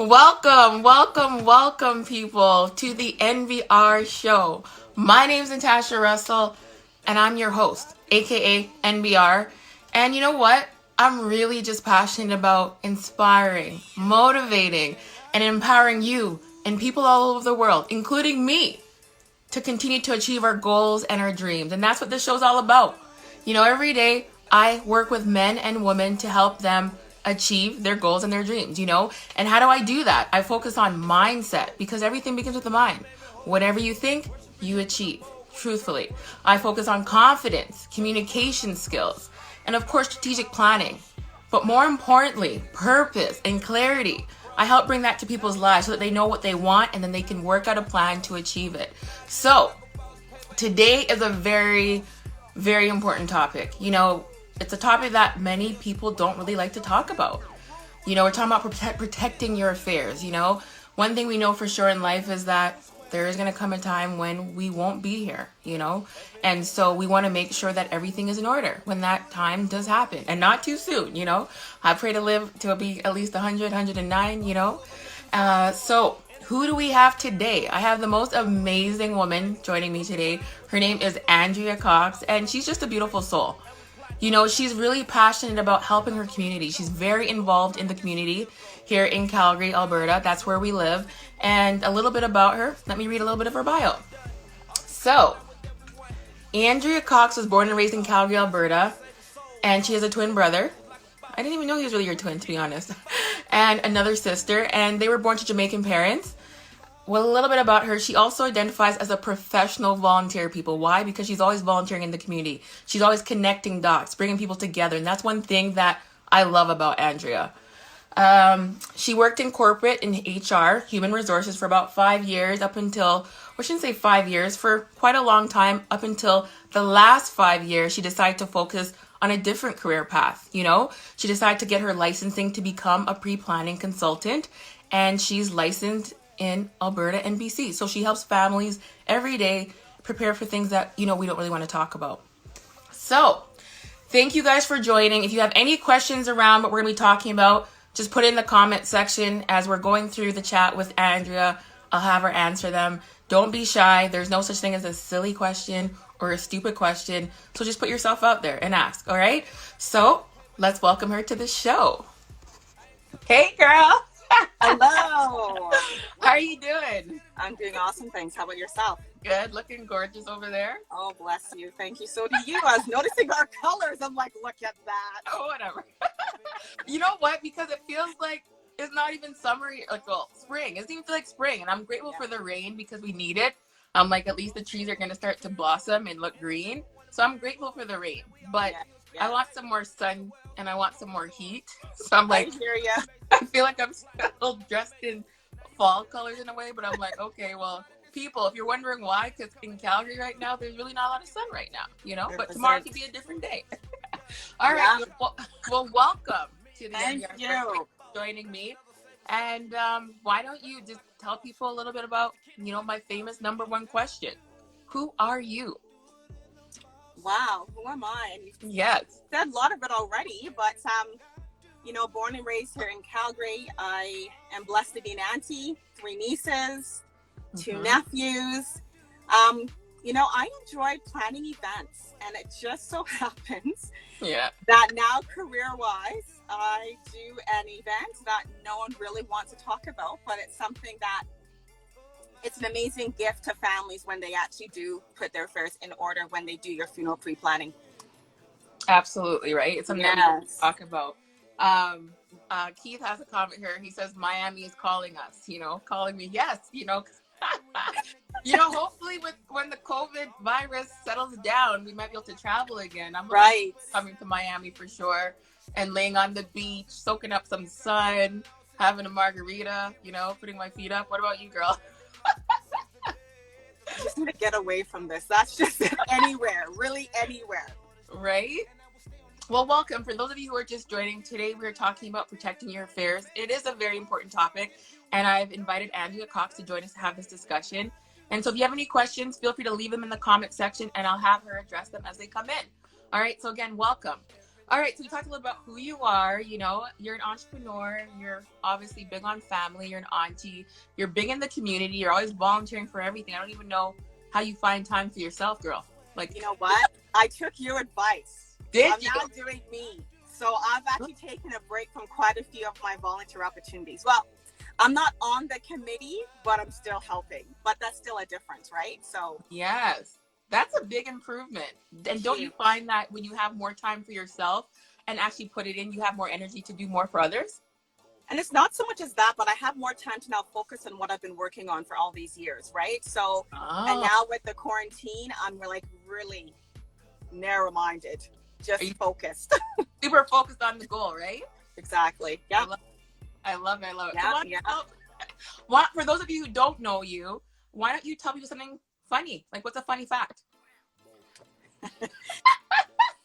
Welcome, people, to the NBR Show. My name is Natasha Russell, and I'm your host, aka NBR. And you know what? I'm really just passionate about inspiring, motivating, and empowering you and people all over the world, including me, to continue to achieve our goals and our dreams. And that's what this show's all about. You know, every day I work with men and women to help them achieve their goals and their dreams, you know? And how do I do that? I focus on mindset because everything begins with the mind. Whatever you think, you achieve, truthfully. I focus on confidence, communication skills, and of course, strategic planning. But more importantly, purpose and clarity. I help bring that to people's lives so that they know what they want and then they can work out a plan to achieve it. So today is a very, very important topic. You know, it's a topic that many people don't really like to talk about. You know, we're talking about protecting your affairs, you know. One thing we know for sure in life is that there is going to come a time when we won't be here, you know. And so we want to make sure that everything is in order when that time does happen. And not too soon, you know. I pray to live to be at least 100, 109, you know. So who do we have today? I have the most amazing woman joining me today. Her name is Andrea Cox, and she's just a beautiful soul. You know, she's really passionate about helping her community. She's very involved in the community here in Calgary, Alberta. That's where we live. And a little bit about her. Let me read a little bit of her bio. So, Andrea Cox was born and raised in Calgary, Alberta. And she has a twin brother. I didn't even know he was really your twin, to be honest. And another sister. And they were born to Jamaican parents. Well, a little bit about her. She also identifies as a professional volunteer, people. Why? Because she's always volunteering in the community. She's always connecting dots, bringing people together. And that's one thing that I love about Andrea. She worked in corporate in HR, human resources, for about 5 years up until, I shouldn't say 5 years, for quite a long time, up until the last 5 years, she decided to focus on a different career path. You know, she decided to get her licensing to become a pre-planning consultant, and she's licensed in Alberta and BC. So she helps families every day prepare for things that, you know, we don't really want to talk about. So thank you guys for joining. If you have any questions around what we're going to be talking about, just put it in the comment section as we're going through the chat with Andrea. I'll have her answer them. Don't be shy. There's no such thing as a silly question or a stupid question. So just put yourself out there and ask. All right. So let's welcome her to the show. Hey, girl. Hello. How are you doing? I'm doing awesome, thanks. How about yourself? Good. Looking gorgeous over there. Oh, bless you. Thank you. So do you. I was noticing our colors. I'm like, look at that. Oh, whatever. You know what? Because it feels like it's not even summer, like, well, spring. It doesn't even feel like spring. And I'm grateful for the rain because we need it. Like, at least the trees are going to start to blossom and look green. So I'm grateful for the rain. But I want some more sun and I want some more heat. So I'm like, I hear ya. I feel like I'm still dressed in fall colors in a way, but I'm like, okay, well, people, if you're wondering why, because in Calgary right now, there's really not a lot of sun right now, you know, but tomorrow could be a different day. All right. Well, welcome to the Thank NBR you Show, joining me. And why don't you just tell people a little bit about, you know, my famous number one question. Who are you? Wow, who am I? And you've Yes. said a lot of it already, but you know, born and raised here in Calgary. I am blessed to be an auntie, 3 nieces, 2 nephews. You know, I enjoy planning events, and it just so happens that now career-wise, I do an event that no one really wants to talk about, but it's something that it's an amazing gift to families when they actually do put their affairs in order when they do your funeral pre-planning. Absolutely, right? It's something that we talk about. Keith has a comment here. He says Miami is calling us, you know, calling me. Yes, you know, you know, hopefully when the COVID virus settles down, we might be able to travel again. I'm coming to Miami for sure and laying on the beach, soaking up some sun, having a margarita, you know, putting my feet up. What about you, girl? Just need to get away from this. That's just anywhere, really anywhere. Right? Well, welcome. For those of you who are just joining, today we're talking about protecting your affairs. It is a very important topic, and I've invited Andrea Cox to join us to have this discussion. And so if you have any questions, feel free to leave them in the comment section, and I'll have her address them as they come in. All right, so again, welcome. All right, so we talked a little about who you are. You know, you're an entrepreneur. You're obviously big on family. You're an auntie. You're big in the community. You're always volunteering for everything. I don't even know how you find time for yourself, girl. Like, You know what? I took your advice. So did I'm you? now doing me. So I've actually taken a break from quite a few of my volunteer opportunities. Well, I'm not on the committee, but I'm still helping. But that's still a difference, right? So Yes, that's a big improvement. And don't you huge. find that when you have more time for yourself and actually put it in, you have more energy to do more for others? And it's not so much as that, but I have more time to now focus on what I've been working on for all these years, right? So, and Oh, now with the quarantine, I'm like really narrow-minded, are you just focused. super focused on the goal, right? Exactly. I Yeah. love, I love it. I love it. So Yeah. Yeah. for those of you who don't know you, why don't you tell people something funny? Like, what's a funny fact?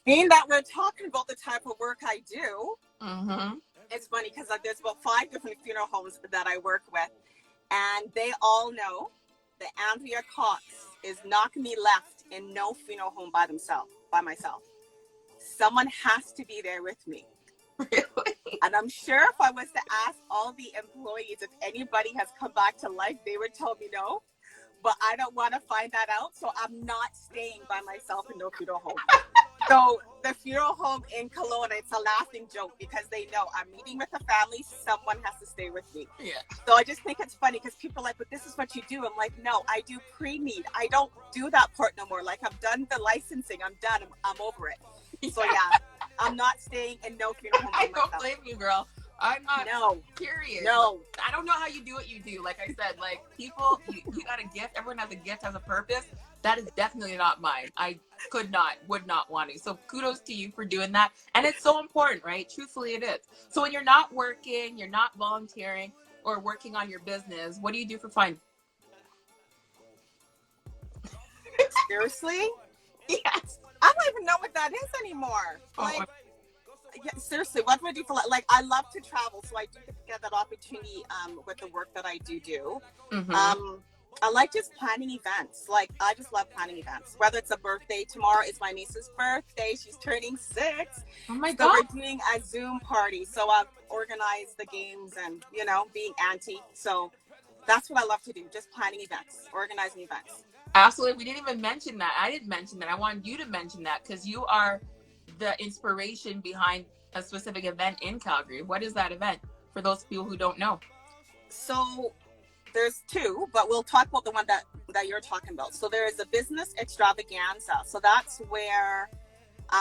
Being that we're talking about the type of work I do, Mm-hmm. it's funny because there's about 5 different funeral homes that I work with, and they all know that Andrea Cox is not going to be left in no funeral home by myself. Someone has to be there with me. Really? And I'm sure if I was to ask all the employees if anybody has come back to life, they would tell me no. But I don't want to find that out, so I'm not staying by myself in no funeral home. So the funeral home in Kelowna, it's a laughing joke because they know I'm meeting with a family. Someone has to stay with me. Yeah. So I just think it's funny because people are like, but this is what you do. I'm like, no, I do pre-need. I don't do that part no more. Like, I've done the licensing. I'm done. I'm over it. So yeah, I'm not staying in no funeral home by I don't myself. blame you, girl. I'm not No, curious. no. I don't know how you do what you do. Like I said, like people, you got a gift. Everyone has a gift, has a purpose. That is definitely not mine. I could not, would not want to. So kudos to you for doing that. And it's so important, right? Truthfully, it is. So when you're not working, you're not volunteering or working on your business, what do you do for fun? Seriously? Yes. I don't even know what that is anymore. Oh, Like, yeah, seriously, what do I do for like? I love to travel, so I do get that opportunity with the work that I do. mm-hmm. Um, I like just planning events. Like, I just love planning events. Whether it's a birthday, tomorrow is my niece's birthday. She's turning 6. Oh my So God. we're doing a Zoom party. So I've organized the games and, being auntie. So that's what I love to do. Just planning events, organizing events. Absolutely. We didn't even mention that. I didn't mention that. I wanted you to mention that because you are the inspiration behind a specific event in Calgary. What is that event for those people who don't know? So there's two, but we'll talk about the one that you're talking about. So there is a business extravaganza. So that's where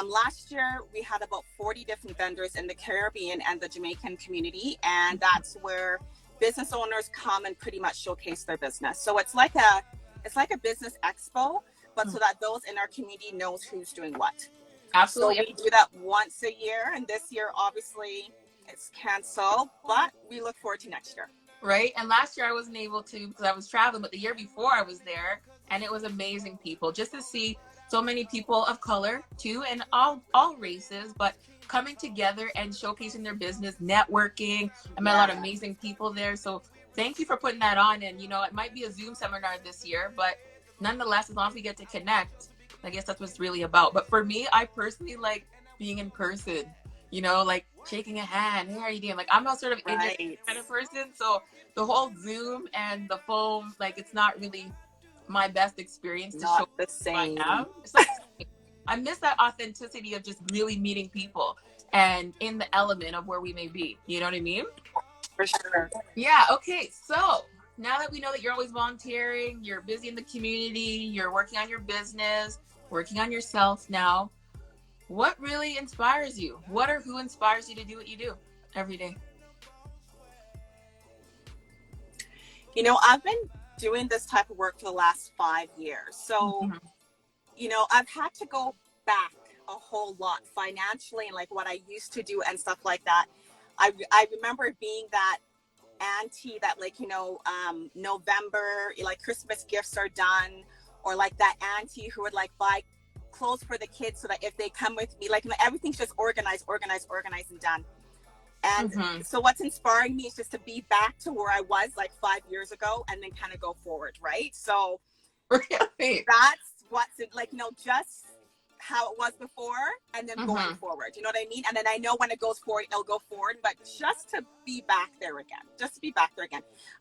last year we had about 40 different vendors in the Caribbean and the Jamaican community, and that's where business owners come and pretty much showcase their business. So it's like a business expo, but so that those in our community knows who's doing what. Absolutely. So we do that once a year, and this year obviously it's canceled, but we look forward to next year. Right. And last year I wasn't able to because I was traveling, but the year before I was there and it was amazing people just to see so many people of color too and all races, but coming together and showcasing their business, networking. I met a lot of amazing people there. So thank you for putting that on. And it might be a Zoom seminar this year, but nonetheless, as long as we get to connect, I guess that's what it's really about. But for me, I personally like being in person, like shaking a hand. Hey, how are you doing? Like I'm a sort of Right. kind of person. So the whole Zoom and the phone, like it's not really my best experience to Not show the who I same. am. It's not I miss that authenticity of just really meeting people and in the element of where we may be. You know what I mean? For sure. Yeah. Okay. So now that we know that you're always volunteering, you're busy in the community, you're working on your business, working on yourself now, what really inspires you? What or who inspires you to do what you do every day? I've been doing this type of work for the last 5 years. So, Mhm. I've had to go back a whole lot financially and like what I used to do and stuff like that. I remember being that auntie that November, like Christmas gifts are done, or like that auntie who would like buy clothes for the kids so that if they come with me, like everything's just organized and done. And so what's inspiring me is just to be back to where I was like 5 years ago and then kind of go forward, right? So Really? that's what's it, like, just how it was before and then going Mm-hmm. forward. You know what I mean? And then I know when it goes forward, it'll go forward. But just to be back there again,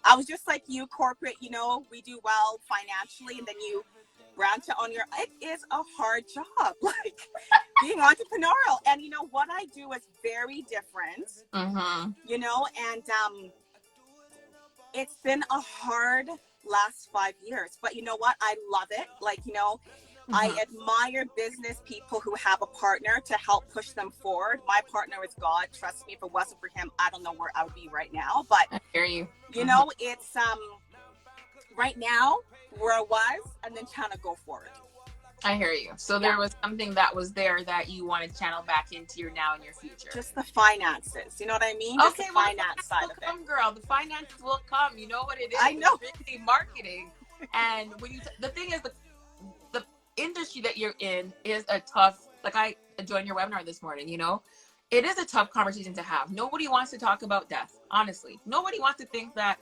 I was just like you, corporate, you know, we do well financially, and then you branch out on your, it is a hard job, like being entrepreneurial. And you know, what I do is very different, Mm-hmm. you know, and it's been a hard last 5 years, but you know what? I love it. Like, you know, I Mm-hmm. admire business people who have a partner to help push them forward. My partner is God. Trust me, if it wasn't for him, I don't know where I would be right now. But I hear you. you Mm-hmm. know, it's right now where I was, and then trying to go forward. I hear you. So Yeah. there was something that was there that you want to channel back into your now and your future. Just the finances. You know what I mean? Just Okay, the well, finance side will of it. come, girl. The finances will come. You know what it is? I know. It's really marketing. And when you, the thing is, the industry that you're in is a tough. Like I joined your webinar this morning. You know, it is a tough conversation to have. Nobody wants to talk about death. Honestly, nobody wants to think that,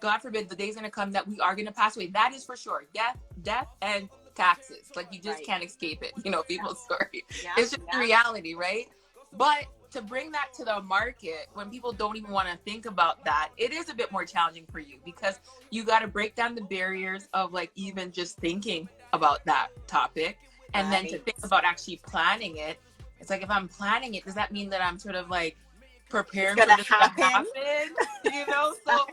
God forbid, the day's gonna come that we are gonna pass away. That is for sure. Death, and taxes. Like you just Right. can't escape it. You know, people's story. Yeah. It's just the reality, right? But to bring that to the market when people don't even want to think about that, it is a bit more challenging for you because you got to break down the barriers of like even just thinking about that topic, and then to think about actually planning it. It's like, if I'm planning it, does that mean that I'm sort of like preparing for this to happen? You know, so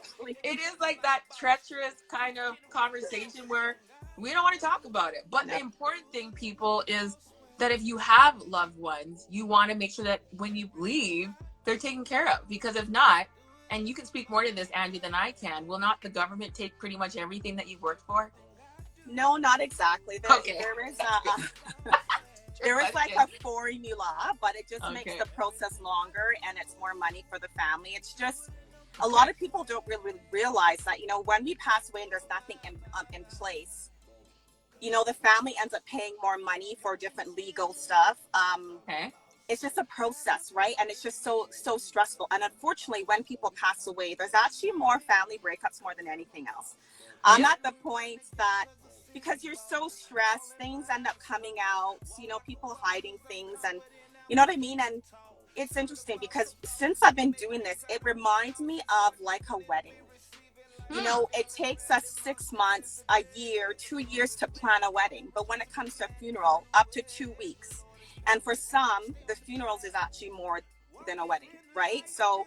it is like that treacherous kind of conversation where we don't want to talk about it. But the important thing, people, is that if you have loved ones, you want to make sure that when you leave, they're taken care of. Because if not, and you can speak more to this, Angie, than I can, will not the government take pretty much everything that you've worked for? No, not exactly. There is there is like a formula, but it just makes the process longer and it's more money for the family. It's just a lot of people don't really realize that, you know, when we pass away and there's nothing in place, you know, the family ends up paying more money for different legal stuff. It's just a process, right? And it's just so stressful. And unfortunately, when people pass away, there's actually more family breakups more than anything else. I'm at the point that, because you're so stressed, things end up coming out, you know, people hiding things, and you know what I mean? And it's interesting because since I've been doing this, it reminds me of like a wedding. You know, it takes us 6 months, a year, 2 years to plan a wedding. But when it comes to a funeral, up to 2 weeks. And for some, the funerals is actually more than a wedding, right? So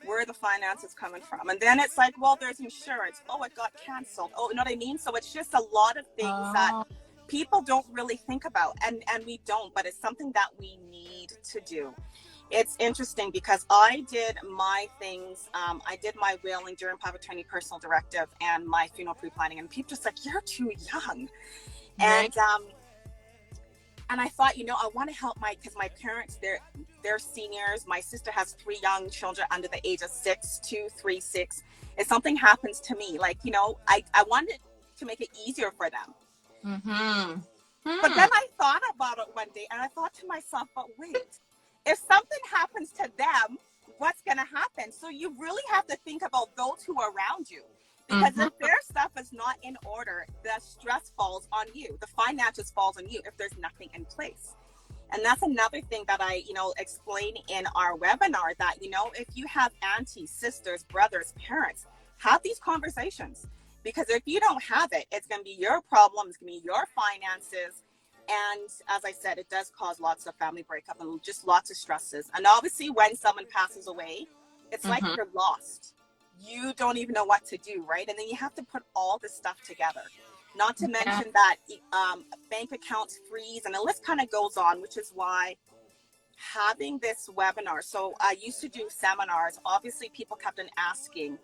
where are the finances coming from? And then it's like, well, there's insurance. Oh, it got canceled. Oh, you know what I mean? So it's just a lot of things that people don't really think about. And we don't, but it's something that we need to do. It's interesting because I did my things. I did my will, enduring power of attorney, personal directive, and my funeral pre-planning. And people just like, you're too young. And I thought, you know, I want to help because my parents, they're seniors. My sister has 3 young children under the age of 6, 2, 3, 6. If something happens to me, like, you know, I wanted to make it easier for them. But then I thought about it one day and I thought to myself, but wait, if something happens to them, what's going to happen? So you really have to think about those who are around you. Because if their stuff is not in order, the stress falls on you. The finances falls on you if there's nothing in place. And that's another thing that I, you know, explain in our webinar, that, you know, if you have aunties, sisters, brothers, parents, have these conversations. Because if you don't have it, it's going to be your problem. It's going to be your finances. And as I said, it does cause lots of family breakup and just lots of stresses. And obviously when someone passes away, it's like you're lost. You don't even know what to do, right? And then you have to put all this stuff together. Not to mention that bank accounts freeze, and the list kind of goes on, which is why having this webinar. So I used to do seminars. Obviously, people kept on asking,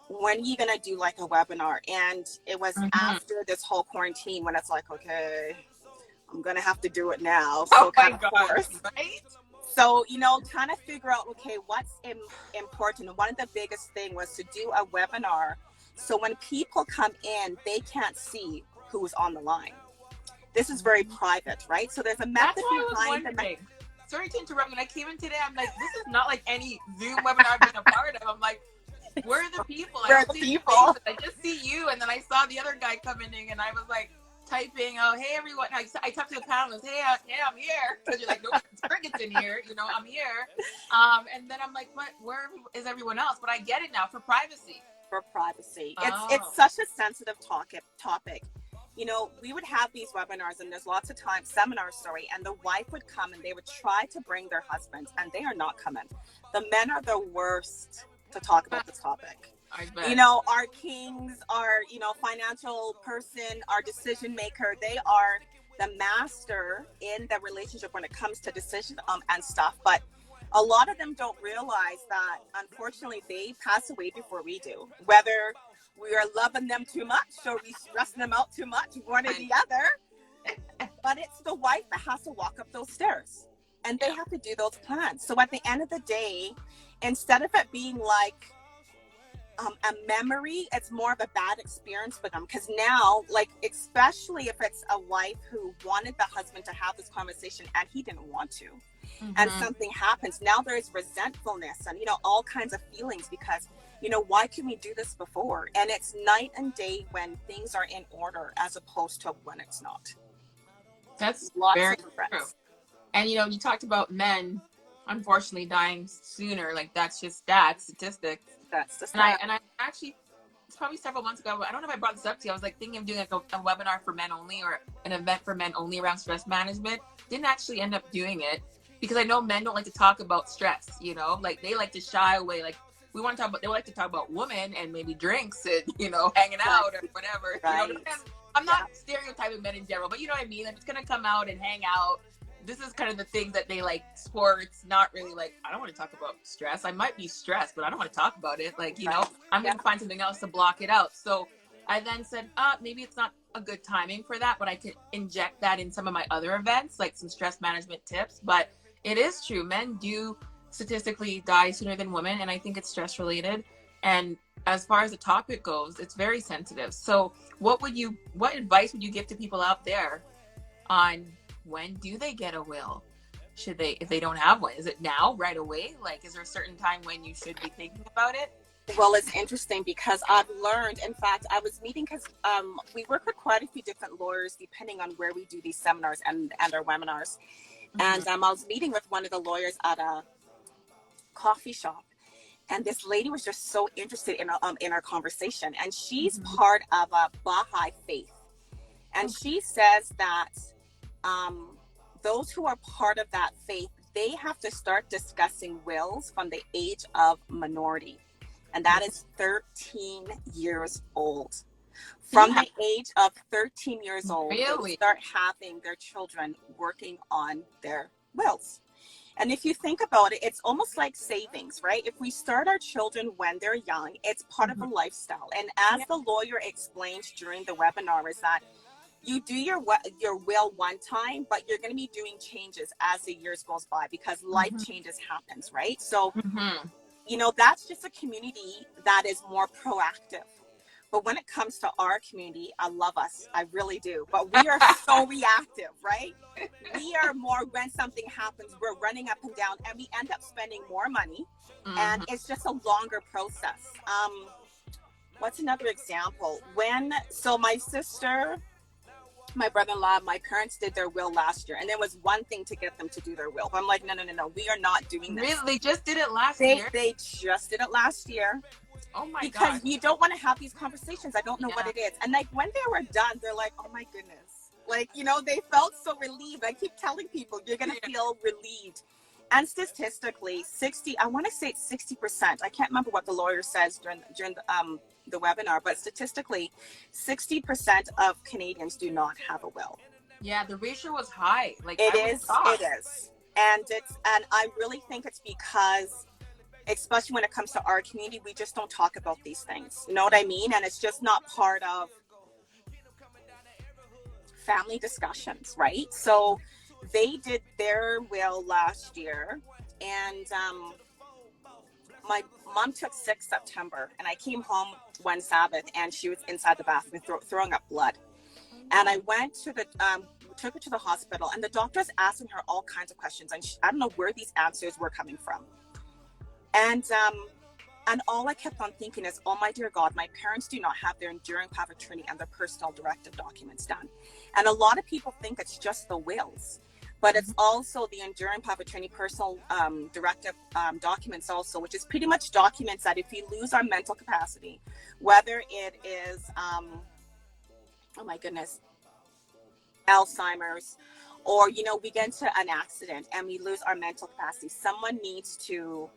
when are you going to do like a webinar? And it was after this whole quarantine when it's like, okay, I'm going to have to do it now. So right? So, you know, trying to figure out, okay, what's important. And one of the biggest thing was to do a webinar. So when people come in, they can't see who's on the line. This is very private, right? So there's a method behind the. Sorry to interrupt. When I came in today, I'm like, this is not like any Zoom webinar I've been a part of. I'm like, where are the people? I just see you, and then I saw the other guy coming in, and I was like, typing, oh, hey, everyone. I talk to the panelists, hey, I'm here. Because you're like, no, crickets in here. I'm here. And then I'm like, what? Where is everyone else? But I get it now for privacy. For privacy. Oh. It's such a sensitive topic. We would have these webinars and there's lots of times, seminars, and the wife would come and they would try to bring their husbands and they are not coming. The men are the worst to talk about this topic. Our kings, our, financial person, our decision maker, they are the master in the relationship when it comes to decision and stuff. But a lot of them don't realize that, unfortunately, they pass away before we do. Whether we are loving them too much or we stressing them out too much, one or the other. But it's the wife that has to walk up those stairs. And they have to do those plans. So at the end of the day, instead of it being like a memory, it's more of a bad experience for them. Because now, especially if it's a wife who wanted the husband to have this conversation and he didn't want to. And something happens. Now there's resentfulness and, all kinds of feelings because, why can we do this before? And it's night and day when things are in order as opposed to when it's not. That's lots very of regrets. true. And, you talked about men, unfortunately, dying sooner. That's just statistics. That's the stat. And I actually, it's probably several months ago, I don't know if I brought this up to you. I was thinking of doing a webinar for men only or an event for men only around stress management. Didn't actually end up doing it because I know men don't like to talk about stress, they like to shy away. They like to talk about women and maybe drinks and, hanging out or whatever. Right. I'm not stereotyping men in general, but you know what I mean? I'm just going to come out and hang out. This is kind of the things that they like. Sports, not really I don't want to talk about stress. I might be stressed, but I don't want to talk about it. I'm going to find something else to block it out. So I then said, maybe it's not a good timing for that, but I could inject that in some of my other events, like some stress management tips. But it is true. Men do statistically die sooner than women. And I think it's stress related. And as far as the topic goes, it's very sensitive. So what advice would you give to people out there on when do they get a will? Should they, if they don't have one, is it now, right away? Is there a certain time when you should be thinking about it? Well, it's interesting because I've learned, in fact, I was meeting because we work with quite a few different lawyers depending on where we do these seminars and our webinars. And I was meeting with one of the lawyers at a coffee shop. And this lady was just so interested in our conversation. And she's part of a Baha'i faith. And she says that those who are part of that faith, they have to start discussing wills from the age of minority. And that is 13 years old. From the age of 13 years old, they start having their children working on their wills. And if you think about it, it's almost like savings, right? If we start our children when they're young, it's part of a lifestyle. And as the lawyer explains during the webinar is that you do your will one time, but you're going to be doing changes as the years goes by because life changes happens, right? So, that's just a community that is more proactive. But when it comes to our community, I love us. I really do. But we are so reactive, right? We are more when something happens, we're running up and down and we end up spending more money. And it's just a longer process. What's another example? So my sister, my brother-in-law, my parents did their will last year. And there was one thing to get them to do their will. But I'm like, no. We are not doing this. Really? They just did it last year? They just did it last year. Oh my God. Because you don't want to have these conversations. I don't know what it is. And when they were done, they're like, oh my goodness. They felt so relieved. I keep telling people, you're going to feel relieved. And statistically, I want to say it's 60%. I can't remember what the lawyer says during the webinar, but statistically, 60% of Canadians do not have a will. Yeah, the ratio was high. It is. And I really think it's because, especially when it comes to our community, we just don't talk about these things. You know what I mean? And it's just not part of family discussions, right? So they did their will last year, and my mom took 6th September, and I came home one Sabbath, and she was inside the bathroom throwing up blood. And I went to took her to the hospital, and the doctors asking her all kinds of questions, and I don't know where these answers were coming from. And And all I kept on thinking is, oh my dear God, my parents do not have their enduring power of attorney and their personal directive documents done. And a lot of people think it's just the wills, but it's also the enduring power of attorney personal directive documents also, which is pretty much documents that if we lose our mental capacity, whether it is, oh my goodness, Alzheimer's, or, you know, we get into an accident and we lose our mental capacity, someone needs to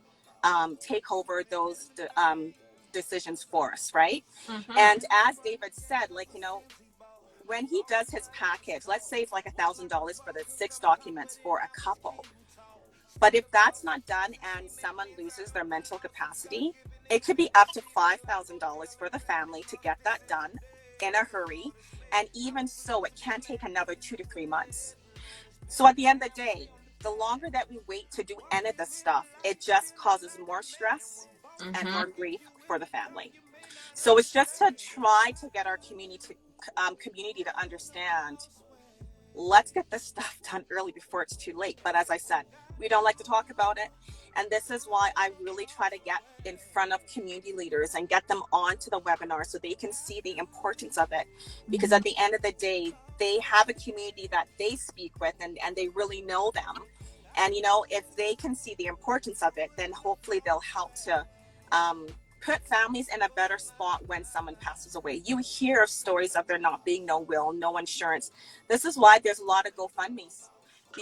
take over those decisions for us, right? And as David said, like, you know, when he does his package, let's say it's like $1,000 for the 6 documents for a couple. But if that's not done and someone loses their mental capacity, it could be up to $5,000 for the family to get that done in a hurry. And even so, it can take another 2 to 3 months. So at the end of the day, the longer that we wait to do any of this stuff, it just causes more stress and more grief for the family. So it's just to try to get our community to understand, let's get this stuff done early before it's too late. But as I said, we don't like to talk about it. And this is why I really try to get in front of community leaders and get them onto the webinar so they can see the importance of it. Because at the end of the day, they have a community that they speak with and they really know them. And, you know, if they can see the importance of it, then hopefully they'll help to put families in a better spot when someone passes away. You hear of stories of there not being no will, no insurance. This is why there's a lot of GoFundMes.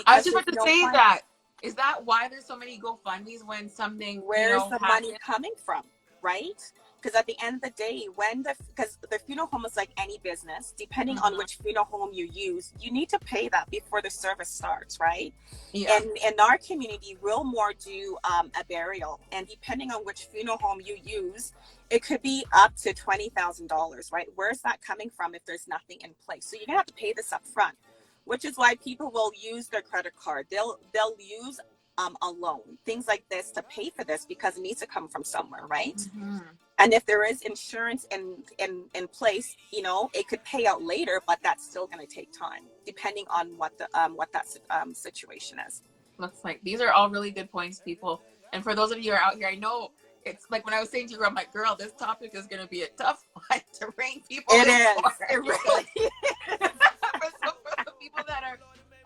I was just about to say that. Is that why there's so many GoFundMes when something, where's the money coming from, right? Because at the end of the day, because the funeral home is like any business, depending on which funeral home you use, you need to pay that before the service starts, right? Yeah. And in our community, we'll more do a burial, and depending on which funeral home you use, it could be up to $20,000, right? Where's that coming from if there's nothing in place? So you're gonna have to pay this up front, which is why people will use their credit card. They'll use a loan, things like this to pay for this because it needs to come from somewhere, right? And if there is insurance in place, you know, it could pay out later, but that's still going to take time, depending on what that situation is. Looks like these are all really good points, people. And for those of you who are out here, I know it's like when I was saying to you, I'm like, girl, this topic is going to be a tough one to bring people. It is. It really is. For the people that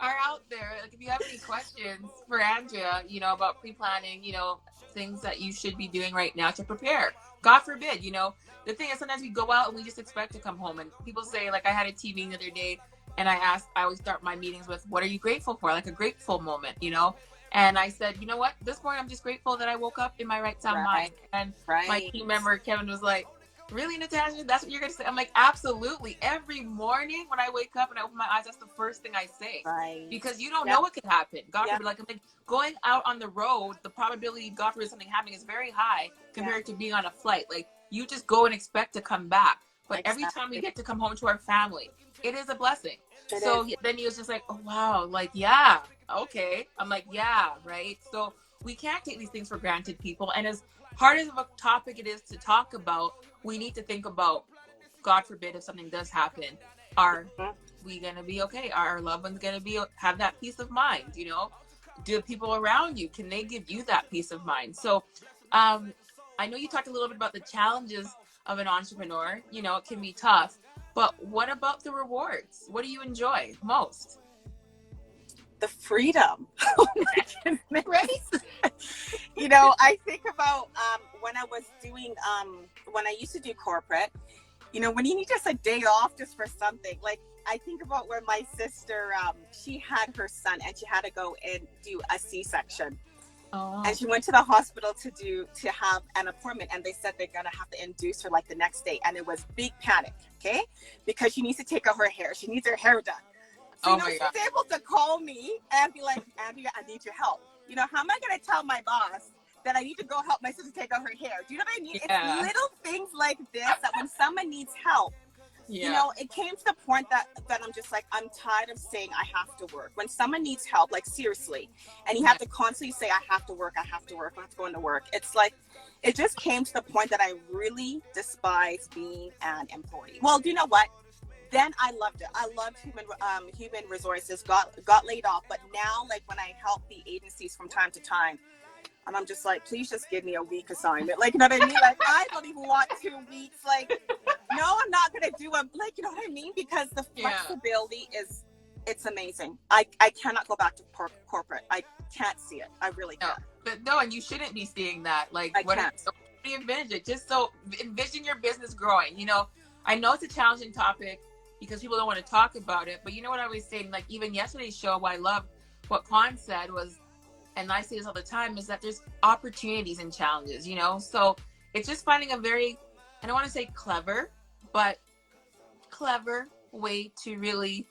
are out there, like if you have any questions for Andrea, you know, about pre-planning, you know, things that you should be doing right now to prepare. God forbid, you know, the thing is sometimes we go out and we just expect to come home, and people say, like I had a tea meeting the other day and I always start my meetings with, what are you grateful for? Like a grateful moment, you know? And I said, you know what, this morning I'm just grateful that I woke up in my right sound mind. And my team member, Kevin, was like, really, Natasha, that's what you're going to say? I'm like, absolutely. Every morning when I wake up and I open my eyes, that's the first thing I say. Because you don't know what could happen. God forbid, like going out on the road, the probability of God forbid something happening is very high compared to being on a flight. Like you just go and expect to come back. But every time we get to come home to our family, it is a blessing. Then he was just like, oh, wow. Like, yeah, okay. I'm like, yeah, right. So we can't take these things for granted, people. And as hard as of a topic it is to talk about, we need to think about, God forbid, if something does happen, are we going to be okay? Are our loved ones going to have that peace of mind? You know, do the people around you, can they give you that peace of mind? So I know you talked a little bit about the challenges of an entrepreneur. You know, it can be tough, but what about the rewards? What do you enjoy most? The freedom. Right? You know, I think about when I was doing, when I used to do corporate, you know, when you need just a day off just for something, like I think about when my sister, she had her son and she had to go and do a C-section. Oh. And she went to the hospital to have an appointment, and they said they're going to have to induce her like the next day. And it was big panic, okay? Because she needs to take out her hair. She needs her hair done. So, she's able to call me and be like, Andrea, I need your help. You know, how am I going to tell my boss that I need to go help my sister take out her hair? Do you know what I mean? Yeah. It's little things like this that when someone needs help, you know, it came to the point that I'm just like, I'm tired of saying I have to work. When someone needs help, like seriously, and you have to constantly say, I have to work, I have to work, I have to go into work. It's like, it just came to the point that I really despise being an employee. Well, do you know what? Then I loved it. I loved human resources, got laid off. But now, like when I help the agencies from time to time, And I'm just like, please just give me a week assignment. Like, you know what I mean? Like, I don't even want 2 weeks. Like, no, I'm not going to do it. Like, you know what I mean? Because the flexibility is, it's amazing. I cannot go back to corporate. I can't see it. I really can't. But no, and you shouldn't be seeing that. Like, I can't. So envision it. Just so envision your business growing. You know, I know it's a challenging topic because people don't want to talk about it. But you know what I was saying? Like, even yesterday's show, what I loved what Quan said was, and I say this all the time, is that there's opportunities and challenges, you know? So it's just finding a very, I don't want to say clever, but clever way to really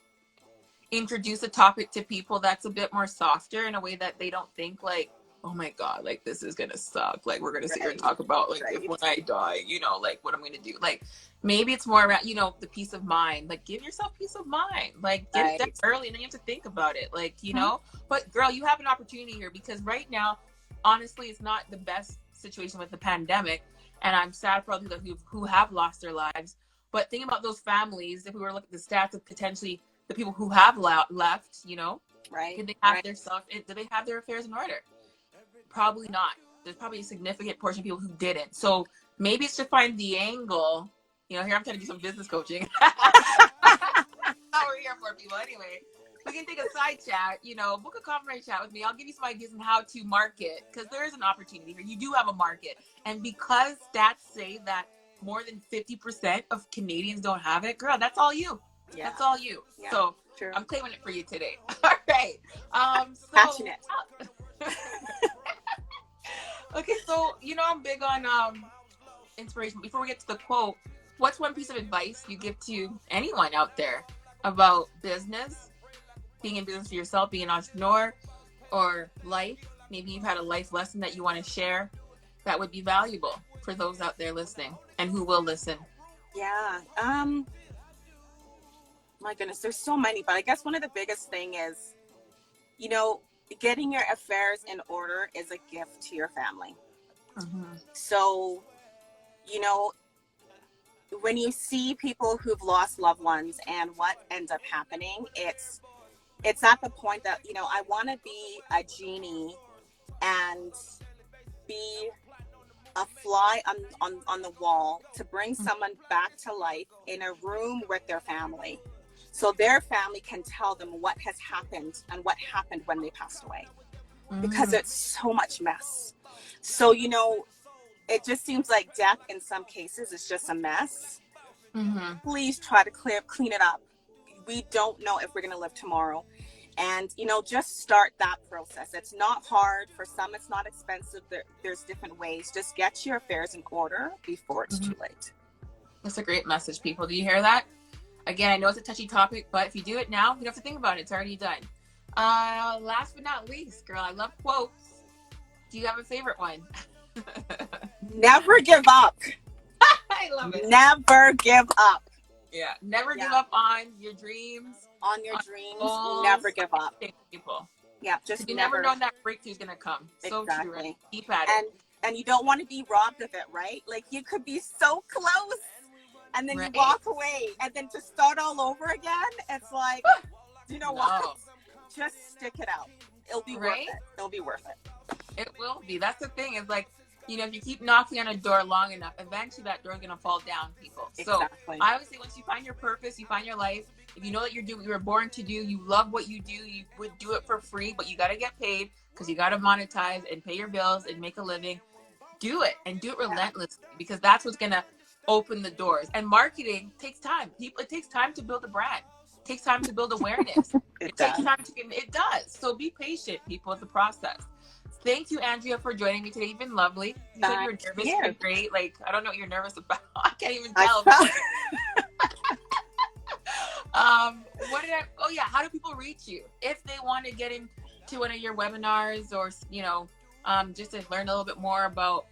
introduce a topic to people that's a bit more softer in a way that they don't think like, oh my God, like this is gonna suck. Like we're gonna sit here and talk about like if when I die, you know, like what I'm gonna do. Like maybe it's more around, you know, the peace of mind. Like give yourself peace of mind. Like get it done early and then you have to think about it. Like, you know, but girl, you have an opportunity here because right now, honestly, it's not the best situation with the pandemic. And I'm sad for all the people who have lost their lives. But think about those families, if we were to look at the stats of potentially the people who have left, you know, did they have their stuff, did they have their affairs in order? Probably not. There's probably a significant portion of people who didn't. So maybe it's to find the angle. You know, here I'm trying to do some business coaching. Not we're here for people anyway. We can take a side chat, you know, book a complimentary chat with me. I'll give you some ideas on how to market because there is an opportunity here. You do have a market. And because stats say that more than 50% of Canadians don't have it, girl, that's all you. Yeah. That's all you. Yeah, so true. I'm claiming it for you today. All right. So, passionate. Okay, so you know I'm big on inspiration. Before we get to the quote, what's one piece of advice you give to anyone out there about business, being in business for yourself, being an entrepreneur, or life? Maybe you've had a life lesson that you want to share that would be valuable for those out there listening and who will listen. Yeah. My goodness, there's so many, but I guess one of the biggest thing is, you know, getting your affairs in order is a gift to your family. So, you know, when you see people who've lost loved ones and what ends up happening, it's at the point that, you know, I want to be a genie and be a fly on the wall to bring someone back to life in a room with their family. So their family can tell them what has happened and what happened when they passed away. Because it's so much mess. So, you know, it just seems like death in some cases is just a mess. Please try to clean it up. We don't know if we're going to live tomorrow. And, you know, just start that process. It's not hard. For some, it's not expensive. There's different ways. Just get your affairs in order before it's too late. That's a great message, people. Do you hear that? Again, I know it's a touchy topic, but if you do it now, you don't have to think about it. It's already done. Last but not least, girl, I love quotes. Do you have a favorite one? Never give up. I love it. Never give up. Yeah. Never give up on your dreams. On your dreams. Goals. Never give up. People. Yeah. Just you never know that breakthrough is going to come. So true. Right? Keep at it. And you don't want to be robbed of it, right? Like you could be so close. And then you walk away, and then to start all over again, it's like, you know what? Just stick it out. It'll be worth it. It'll be worth it. It will be. That's the thing. Is like, you know, if you keep knocking on a door long enough, eventually that door's gonna fall down, people. Exactly. So I always say, once you find your purpose, you find your life. If you know that you're doing what you were born to do, you love what you do, you would do it for free, but you gotta get paid because you gotta monetize and pay your bills and make a living. Do it and do it relentlessly because that's what's gonna open the doors. And marketing takes time. It takes time to build a brand. It takes time to build awareness. It takes time to it does. So be patient, people. It's a process. Thank you, Andrea, for joining me today. You've been lovely. You said you were nervous. You've been great. Like, I don't know what you're nervous about. I can't even tell. How do people reach you if they want to get into one of your webinars or, you know, just to learn a little bit more about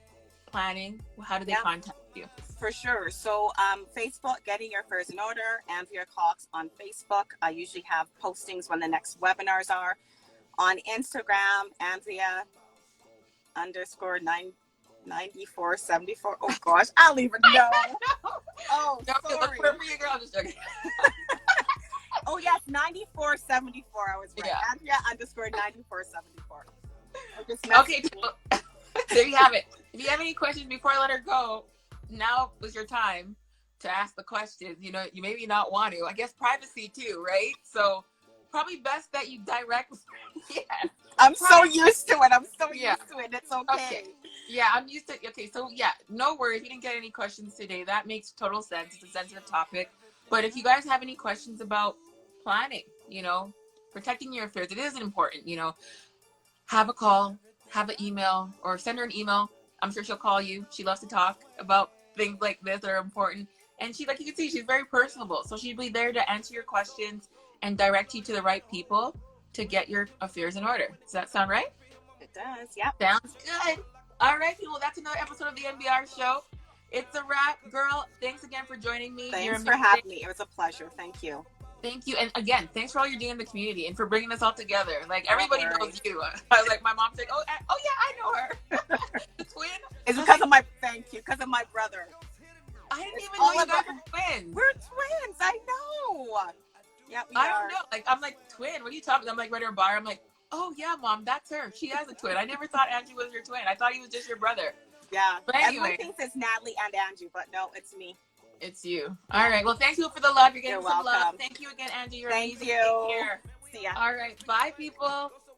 planning? How do they contact you? For sure. So Facebook, Getting Your Affairs in Order, Andrea Cox on Facebook. I usually have postings when the next webinars are. On Instagram, Andrea _9474. Oh gosh, I don't even know. Oh, sorry. Look for you, girl. I'm just joking. Oh yes, 9474. I was right. Yeah. Andrea _9474. Okay. There you have it. If you have any questions before I let her go, now was your time to ask the questions. You know, you maybe not want to. I guess privacy too, right? So probably best that you direct. Yeah. I'm so used to it. I'm so Yeah. used to it. It's okay. Okay. Yeah, I'm used to it. Okay, so yeah, no worries. You didn't get any questions today. That makes total sense. It's a sensitive topic. But if you guys have any questions about planning, you know, protecting your affairs, it is important, you know, have a call, have an email, or send her an email. I'm sure she'll call you. She loves to talk about things like this that are important. And she, like you can see, she's very personable. So she'll be there to answer your questions and direct you to the right people to get your affairs in order. Does that sound right? It does. Yep. Sounds good. All right, people. That's another episode of the NBR Show. It's a wrap, girl. Thanks again for joining me. Thanks for having me. It was a pleasure. Thank you. Thank you. And again, thanks for all you're doing in the community and for bringing us all together. Like, everybody knows you. I was like, my mom's like, oh yeah, I know her. The twin. It's because of my, thank you, because of my brother. I didn't even know you guys were twins. We're twins. I know. Yeah, we I are. don't know. Like, I'm like, twin, what are you talking about? I'm like, right her bar. I'm like, oh yeah, mom, that's her. She has a twin. I never thought Andrew was your twin. I thought he was just your brother. Yeah. But anyway. Everyone thinks it's Natalie and Andrew, but no, it's me. It's you. All right. Well, thank you for the love. You're getting some welcome. love. Thank you again, Angie. You're amazing. Thank you. Take care. See ya. All right. Bye, people.